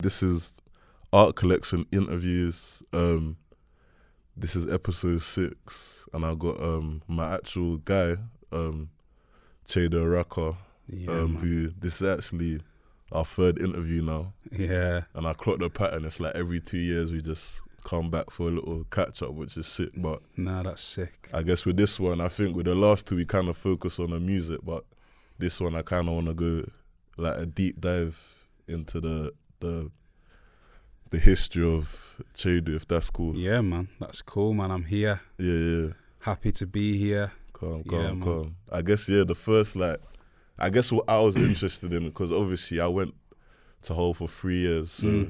This is Art Collection Interviews. This is episode 6, and I got my actual guy, Chiedu Oraka, who this is actually our 3rd interview now. Yeah. And I clocked the pattern. It's like every 2 years we just come back for a little catch up, which is sick. But nah, that's sick. I guess with this one, I think with the last 2 we kind of focus on the music, but this one I kind of want to go like a deep dive into the history of Chiedu, if that's cool. Yeah, man. That's cool, man. I'm here. Yeah. Happy to be here. Calm. I guess, the first, I guess what I was interested in, because obviously I went to Hull for 3 years, so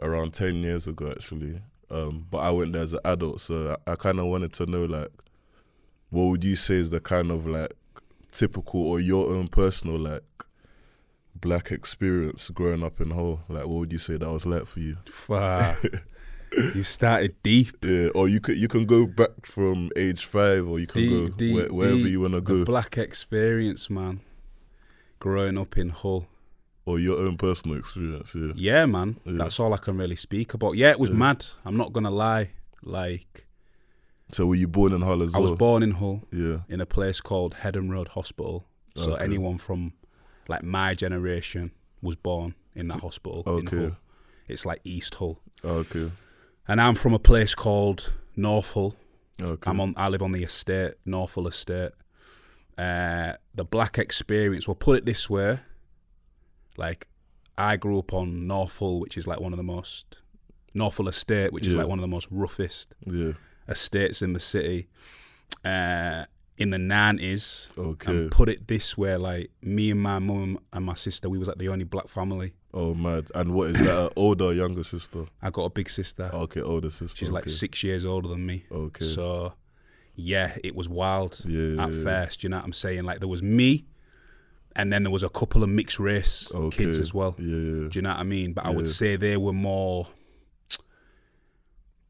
around 10 years ago, actually. But I went there as an adult, so I kind of wanted to know, what would you say is the kind of, typical or your own personal, black experience growing up in Hull? What would you say that was like for you? You started deep. Yeah, or you can go back from age 5, or you can go wherever you want to go. The black experience, man. Growing up in Hull. Or your own personal experience, yeah. Yeah, man. Yeah. That's all I can really speak about. Yeah, it was mad. I'm not going to lie. So were you born in Hull as well? I was born in Hull. Yeah. In a place called Headham Road Hospital. So anyone from my generation was born in that hospital in Hull. It's like East Hull. Okay. And I'm from a place called North Hull. Okay. I live on the estate, North Hull estate. The black experience, we'll put it this way, I grew up on North Hull, which is one of the most, North Hull estate, which is one of the most roughest estates in the city. In the 90s, and put it this way, me and my mum and my sister, we was the only black family. Oh, mad. And what is that, an older or younger sister? I got a big sister. Okay, older sister. She's 6 years older than me. Okay. So, yeah, it was wild at first, you know what I'm saying? There was me, and then there was a couple of mixed race kids as well. Yeah. Do you know what I mean? But I would say they were more...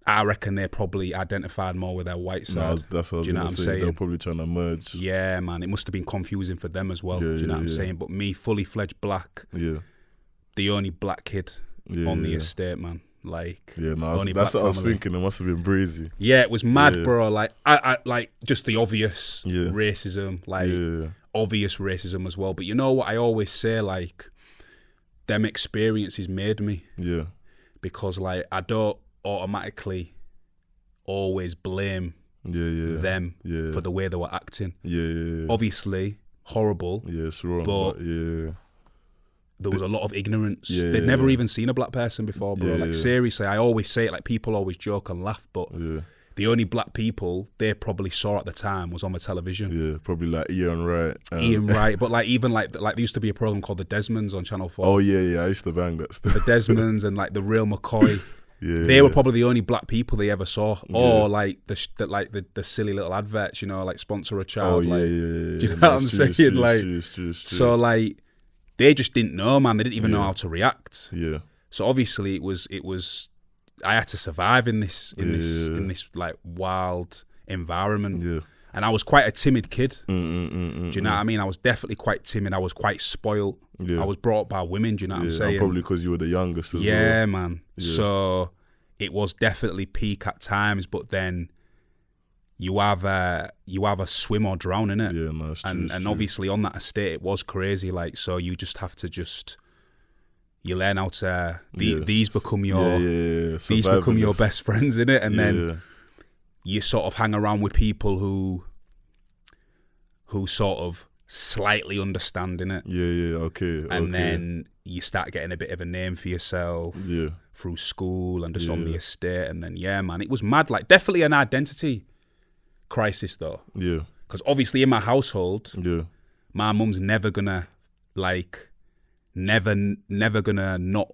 I reckon they probably identified more with their white side. That's what I was going to say. They're probably trying to merge. Yeah, man. It must have been confusing for them as well. Do you know what I'm saying? But me, fully fledged black, the only black kid on the estate, man. That's what I was thinking. It must have been breezy. Yeah, it was mad, bro. I just the obvious racism, obvious racism as well. But you know what I always say, them experiences made me. Yeah. Because I don't automatically always blame them for the way they were acting. Yeah. Obviously, horrible. Yeah, it's wrong. But there was a lot of ignorance. They'd never even seen a black person before, bro. Seriously, I always say it, people always joke and laugh, but the only black people they probably saw at the time was on the television. Yeah, probably Ian Wright. Ian Wright, but even there used to be a program called The Desmonds on Channel 4. Oh yeah, I used to bang that stuff. The Desmonds and the Real McCoy. They were probably the only black people they ever saw, or the silly little adverts, sponsor a child. Do you know what I'm saying? True. So they just didn't know, man. They didn't even know how to react. Yeah. So obviously it was. I had to survive in this wild environment. Yeah. And I was quite a timid kid. Do you know what I mean? I was definitely quite timid. I was quite spoiled. Yeah. I was brought up by women, do you know what I'm saying? Probably because you were the youngest as well. Yeah, man. Yeah. So it was definitely peak at times, but then you have a swim or drown in it. Yeah, no, it's true. And obviously on that estate it was crazy. So you just have to you learn how to these become your these become your best friends in it, and then you sort of hang around with people who sort of slightly understand in it. And then you start getting a bit of a name for yourself through school and just on the estate, and then man, it was mad. Definitely an identity crisis though. Yeah. Because obviously in my household, my mum's never gonna never gonna not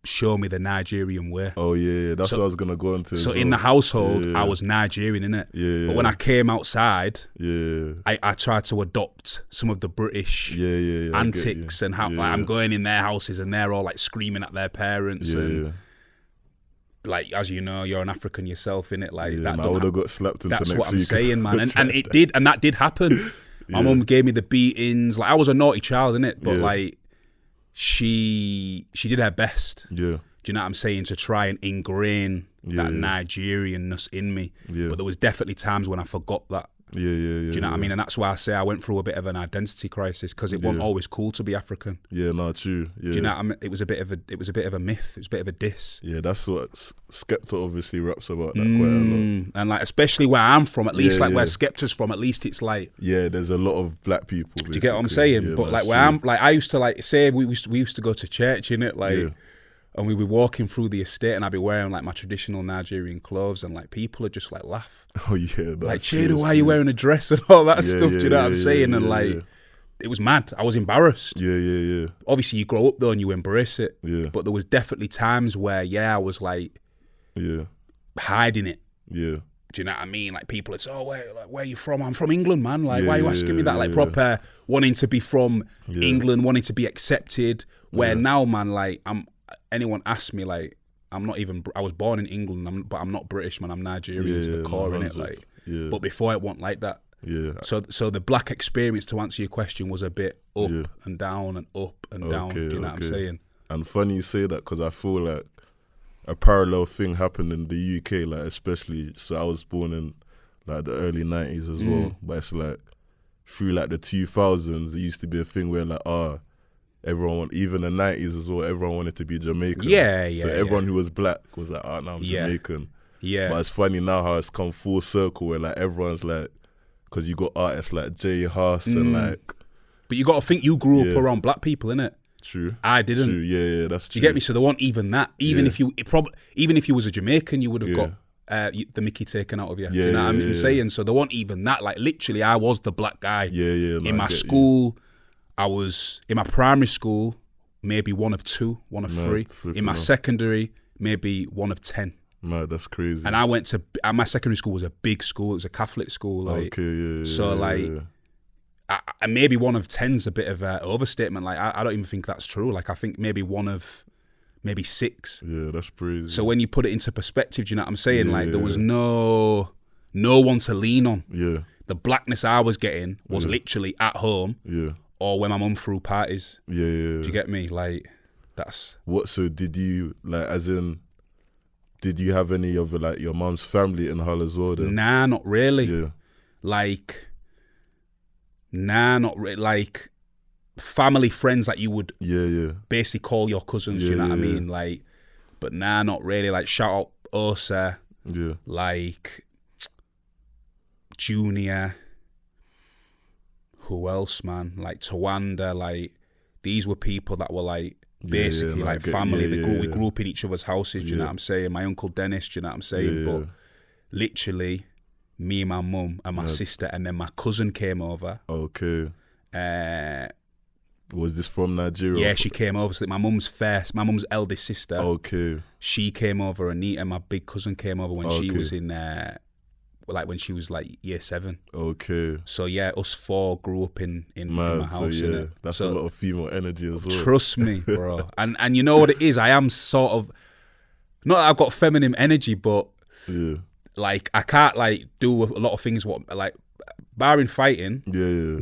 show me the Nigerian way. Oh yeah, that's what I was gonna go into. So in the household, I was Nigerian, innit? Yeah. But when I came outside, I tried to adopt some of the British antics and how I'm going in their houses and they're all screaming at their parents and as you know, you're an African yourself, innit? That I would have got slapped into that's next what I'm week. saying, man. And it did, and that did happen. My mum gave me the beatings. I was a naughty child, innit? But she did her best. Yeah. Do you know what I'm saying? To try and ingrain that Nigerianness in me. Yeah. But there was definitely times when I forgot that. Yeah. Do you know what I mean? And that's why I say I went through a bit of an identity crisis, because it wasn't always cool to be African. Yeah, no, true. Yeah. Do you know what I mean? It was a bit of a myth. It was a bit of a diss. Yeah, that's what Skepta obviously raps about that quite a lot. And like, especially where I'm from, at least where Skepta's from, at least it's like, yeah, there's a lot of black people. Basically. Do you get what I'm saying? Yeah, but like where I'm, like I used to like say we used to go to church, innit? Like. And we'd be walking through the estate, and I'd be wearing like my traditional Nigerian clothes, and like people would just like laugh. Oh yeah, like Chiedu, why are you wearing a dress and all that stuff? Do you know what I'm saying? And like, it was mad. I was embarrassed. Yeah. Obviously, you grow up though and you embrace it. Yeah. But there was definitely times where I was like, hiding it. Yeah. Do you know what I mean? Like people would say, "Oh, where are you from?" I'm from England, man. Like, why are you asking me that? Like proper wanting to be from England, wanting to be accepted. Where now, man, like anyone asks me, like, I was born in England, but I'm not British, man. I'm Nigerian to the core, innit? Like, but before it wasn't like that. Yeah. So the black experience, to answer your question, was a bit up and down and up and down. Do you know what I'm saying? And funny you say that, because I feel like a parallel thing happened in the UK, like especially. So I was born in like the early 90s as well, but it's like through like the 2000s, it used to be a thing where like everyone, even the 90s as well, everyone wanted to be Jamaican. Yeah. So everyone who was black was like, now I'm Jamaican. Yeah. But it's funny now how it's come full circle where like everyone's like, because you got artists like Jay Huss and like. But you got to think you grew up around black people, innit? True. I didn't. True. Yeah, that's true. You get me? So there wasn't even that. Even if you was a Jamaican, you would have got the Mickey taken out of you. Do you know what I'm saying? So there wasn't even that. Like literally, I was the black guy. In my school, I was in my primary school, maybe one of three. In my secondary, maybe one of 10. Man, that's crazy. And I went to my secondary school was a big school. It was a Catholic school. Like, I maybe one of 10's a bit of an overstatement. Like I don't even think that's true. Like I think maybe one of 6. Yeah, that's crazy. So when you put it into perspective, do you know what I'm saying? Like there was no one to lean on. Yeah. The blackness I was getting was literally at home. Yeah. Or when my mum threw parties. Yeah. Do you get me? Like that's what. So did you like, as in, did you have any of like your mum's family in Hull as well then? Nah, not really. Yeah. Like, not really. Like, family, friends that you would basically call your cousins, you know what I mean? Like, but nah, not really. Like, shout out Osa. Yeah. Like, Junior. Who else, man? Like, Tawanda. Like, these were people that were like, basically like family. We grew up in each other's houses, do you know what I'm saying? My uncle Dennis, do you know what I'm saying? But literally, me and my mum and my sister, and then my cousin came over. Okay. Was this from Nigeria? Yeah, she came over. So my mum's eldest sister. Okay. She came over, Anita, my big cousin came over when she was in when she was like year 7. Okay. So yeah, us 4 grew up in my house. So that's a lot of female energy as well. Trust me, bro. and you know what it is? I am sort of, not that I've got feminine energy, but like I can't like do a lot of things barring fighting. Yeah.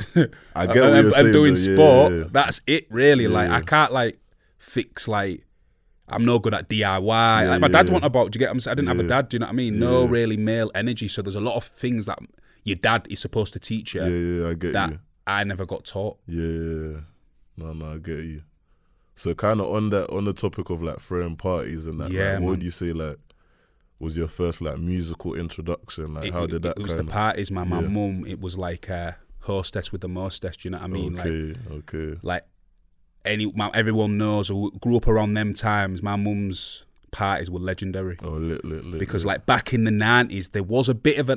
I get what you're saying. And doing sport. That's it really. Like I can't like fix like, I'm no good at DIY. Like my dad wasn't about. Do you get what I'm saying? I didn't have a dad. Do you know what I mean? No really male energy. So there's a lot of things that your dad is supposed to teach you. Yeah, I get you. I never got taught. Yeah. No, I get you. So kind of on the topic of like throwing parties and that. Yeah. Like, what would you say like was your first like musical introduction? Like how did that? It was the parties, man. My mum. It was like hostess with the mostess. Do you know what I mean? Okay. Like. Everyone knows who grew up around them times. My mum's parties were legendary. Oh, lit. Because like back in the 90s, there was a bit of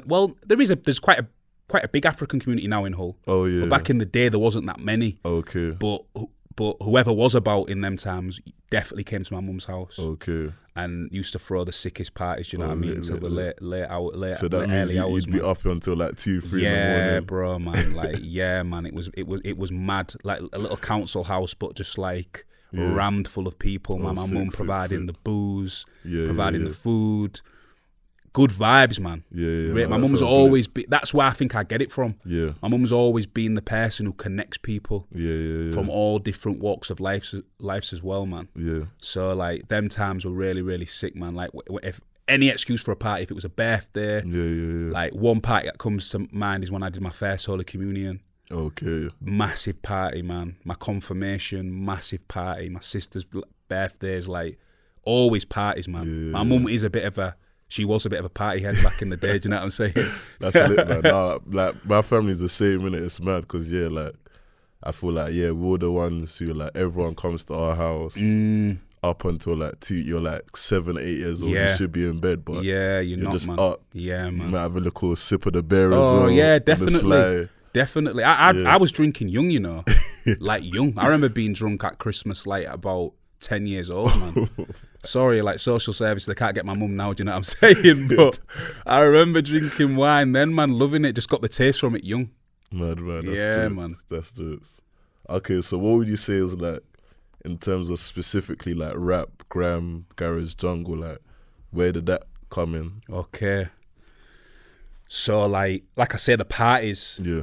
there's quite a big African community now in Hull. Oh yeah. But back in the day, there wasn't that many. Okay. But whoever was about in them times definitely came to my mum's house. Okay. And used to throw the sickest parties. Do you know what I mean? Until the late So that means early hours. You'd be up until like 2, 3 in the morning. Yeah, bro, man. Like, yeah, man. It was mad. Like a little council house, but just like rammed full of people. My mum providing the booze, providing the food, good vibes, man. Yeah. My mum's always that's where I think I get it from. Yeah. My mum's always been the person who connects people. Yeah. From all different walks of life as well, man. Yeah. So like them times were really, really sick, man. Like if any excuse for a party, if it was a birthday. Yeah. Like one party that comes to mind is when I did my first Holy Communion. Okay. Massive party, man. My confirmation, massive party. My sister's birthdays, like always parties, man. Yeah. My mum is she was a bit of a party head back in the day. Do you know what I'm saying? That's lit, man. Nah, like my family's the same, innit? It's mad because like I feel like we're the ones who like everyone comes to our house up until like you're like 7, 8 years old. You should be in bed, but you're not, just man. up. Yeah, man. You might have a little sip of the beer as well. Oh yeah, definitely. Definitely. I was drinking young, you know, like young. I remember being drunk at Christmas, like about 10 years old, man. Sorry, like social service, they can't get my mum now, do you know what I'm saying? But I remember drinking wine then, man, loving it. Just got the taste from it young. Mad, man. That's yeah, true. man. That's jokes. Okay, so what would you say was like, in terms of specifically like rap, grime, garage, jungle, like where did that come in? Okay. So like I say, the parties. Yeah.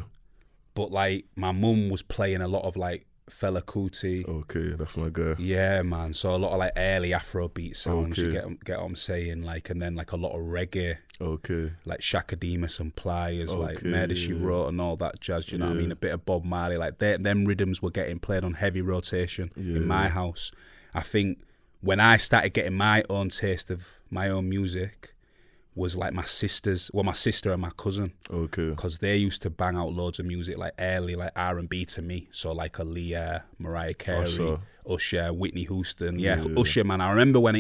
But like my mum was playing a lot of like Fela Kuti. Okay, that's my guy. Yeah, man. So a lot of like early Afrobeat sounds. You get what I'm saying? Like, and then like a lot of reggae. Okay. Like Shaka Demus and Pliers, like Murder She Wrote and all that jazz. Do you know what I mean? A bit of Bob Marley. Like them rhythms were getting played on heavy rotation in my house. I think when I started getting my own taste of my own music was like my sister and my cousin. Okay. Because they used to bang out loads of music like early, like R&B to me. So like Aaliyah, Mariah Carey, Usher, Whitney Houston. Yeah, Usher, man. I remember when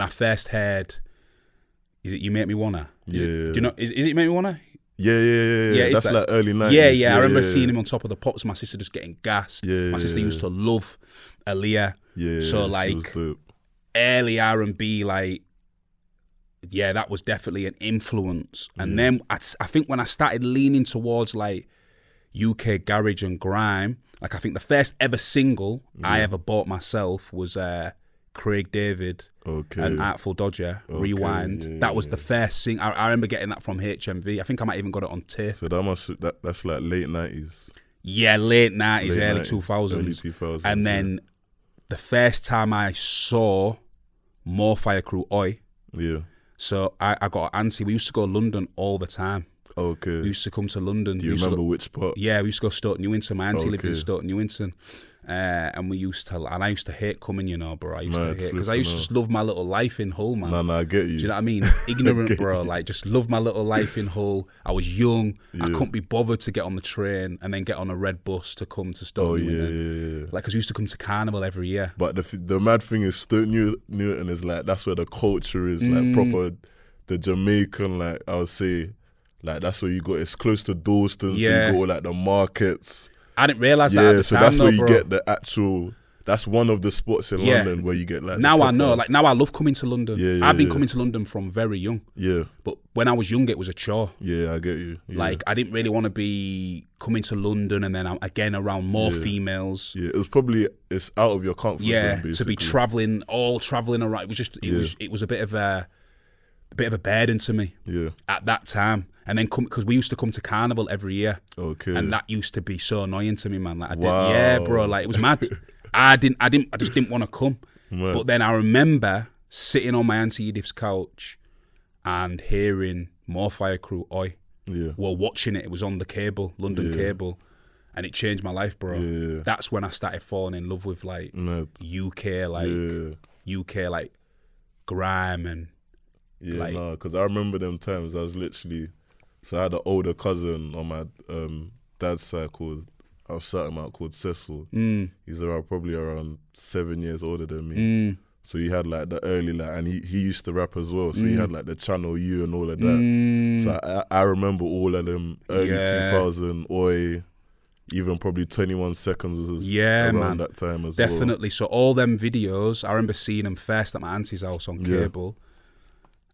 I first heard, is it You Make Me Wanna? Do you know, is it You Make Me Wanna? Yeah. That's like early 90s. Yeah. I remember seeing him on Top of the Pops. My sister just getting gassed. My sister used to love Aaliyah. So like early R&B, like, yeah, that was definitely an influence. And then I think when I started leaning towards like UK garage and grime, like I think the first ever single I ever bought myself was Craig David and Artful Dodger, Rewind. That was the first thing. I remember getting that from HMV. I think I might even got it on tape. So that's like late 90s. Yeah, late 90s, early 2000s. Early 2000s. And then the first time I saw More Fire Crew Oi. Yeah. So I got an auntie. We used to go to London all the time. Okay. We used to come to London. Do you remember which part? Yeah, we used to go to Stoke Newington. My auntie lived in Stoke Newington. And I used to hate coming, you know, bro. I used to hate, because I used to just love my little life in Hull, man. No, I get you. Do you know what I mean? Ignorant, bro. Like, just love my little life in Hull. I was young. I couldn't be bothered to get on the train and then get on a red bus to come to Stoke Newington. Like, because we used to come to Carnival every year. But the mad thing is, Stoke Newington is like, that's where the culture is, like proper, the Jamaican, like, I would say, like, that's where you go. It's close to Dalston, so you go like the markets. I didn't realise that at the time, that's where you bro. get the actual. That's one of the spots in London where you get like. Now I know, like now I love coming to London. I've been coming to London from very young. Yeah. But when I was young, it was a chore. Yeah, I get you. Yeah. Like I didn't really want to be coming to London and then again around more females. Yeah, it's out of your comfort zone, basically. To be traveling around. It was just it was a bit of a burden to me. Yeah. At that time. And then because we used to come to Carnival every year. Okay. And that used to be so annoying to me, man. Like bro, like it was mad. I just didn't want to come. Right. But then I remember sitting on my Auntie Edith's couch and hearing More Fire Crew Oi. Yeah. Well, watching it. It was on the cable, London cable. And it changed my life, bro. Yeah. That's when I started falling in love with like UK like grime and because I remember them times. I was literally, so I had an older cousin on my dad's side I was shouting him out, called CeCe. He's probably around 7 years older than me. So he had like the early, like, and he used to rap as well. So he had like the Channel U and all of that. So I remember all of them early 2000 Oi. Even probably 21 Seconds was around that time as well. Definitely. So all them videos, I remember seeing them first at my auntie's house on cable.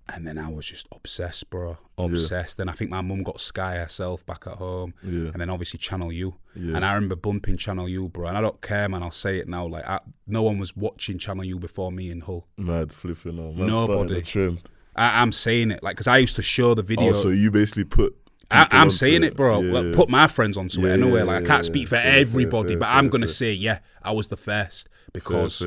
And then I was just obsessed, bro. Obsessed. Then I think my mum got Sky herself back at home. Yeah. And then obviously Channel U. Yeah. And I remember bumping Channel U, bro. And I don't care, man. I'll say it now. Like, no one was watching Channel U before me in Hull. Mad flipping on. Nobody. The trend. I'm saying it, like, because I used to show the video. Oh, so you basically put. I'm saying it, bro. Like, put my friends onto it anyway. Like, I can't speak for everybody, but I'm gonna say, yeah, I was the first because,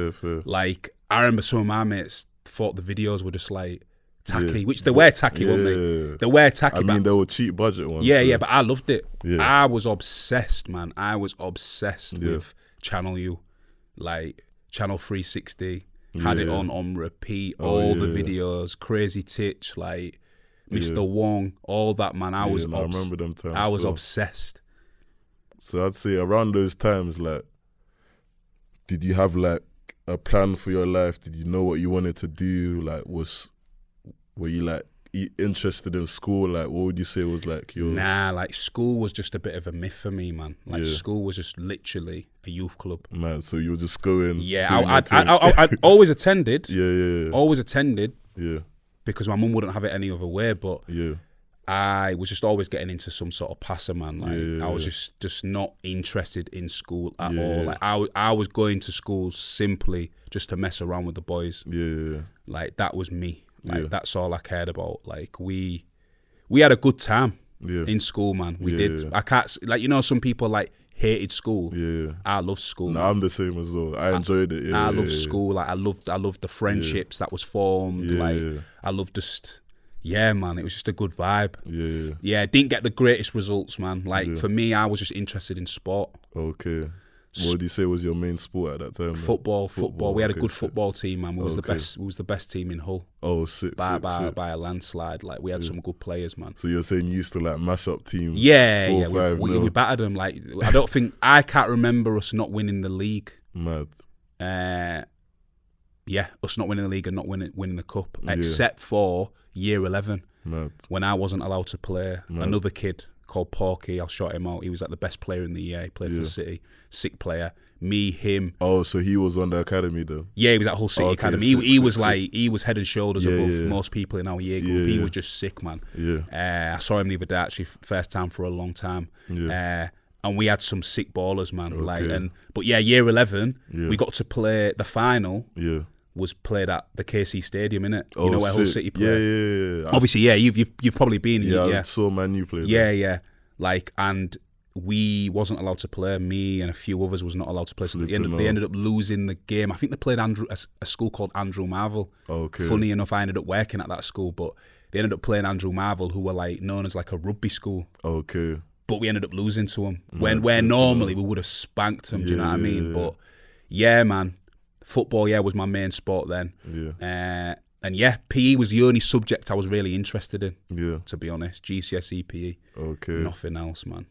like, I remember some of my mates thought the videos were just like tacky, which they were tacky, weren't they? They were tacky. I mean, they were cheap budget ones. Yeah, but I loved it. Yeah. I was obsessed, man. I was obsessed with Channel U, like Channel 360. Had it on repeat, all the videos, Crazy Titch, like Mr. Wong, all that, man. I remember them times. I was obsessed. So I'd say around those times, like, did you have like a plan for your life? Did you know what you wanted to do? Like, were you like interested in school? Like, what would you say was like your... Nah, like, school was just a bit of a myth for me, man. Like, school was just literally a youth club. Man, so you were just going... Yeah, I always attended. Yeah. Always attended. Yeah. Because my mum wouldn't have it any other way, but I was just always getting into some sort of passer, man. Like, I was just not interested in school at all. Like, I was going to school simply just to mess around with the boys. Yeah. Like, that was me. Like, that's all I cared about. Like, we had a good time in school, man. We did. I can't, like, you know, some people like hated school. Yeah. I loved school. No, I'm the same as well. I enjoyed it. I loved school. Like, I loved the friendships that was formed. I loved just, man, it was just a good vibe. Yeah, didn't get the greatest results, man. Like, for me, I was just interested in sport. Okay. What would you say was your main sport at that time? Football. We had a good football team, man. We was the best. We was the best team in Hull. Oh, sick. By a landslide. Like, we had some good players, man. So you're saying you used to like mash up teams? Yeah. We battered them. Like, I can't remember us not winning the league. Mad. Us not winning the league and not winning the cup, except for year 11, when I wasn't allowed to play. Another kid called Porky, I'll shout him out. He was like the best player in the year. He played for City. Sick player. Me, him. Oh, so he was on the academy though? Yeah, he was at Hull City Academy. He was head and shoulders above most people in our year group. He was just sick, man. I saw him the other day, actually, first time for a long time. And we had some sick ballers, man. But year 11, we got to play the final. Was played at the KC Stadium, innit? You know where Hull City play. Yeah. Obviously, you've probably been. I saw Man U play. Yeah. Like, and we wasn't allowed to play. Me and a few others was not allowed to play. So they ended up losing the game. I think they played a school called Andrew Marvel. Okay. Funny enough, I ended up working at that school, but they ended up playing Andrew Marvel, who were like known as like a rugby school. Okay. But we ended up losing to them where normally we would have spanked them. Do you know what I mean? But yeah, man. Football, was my main sport then. And PE was the only subject I was really interested in. To be honest, GCSE PE. Okay. Nothing else, man.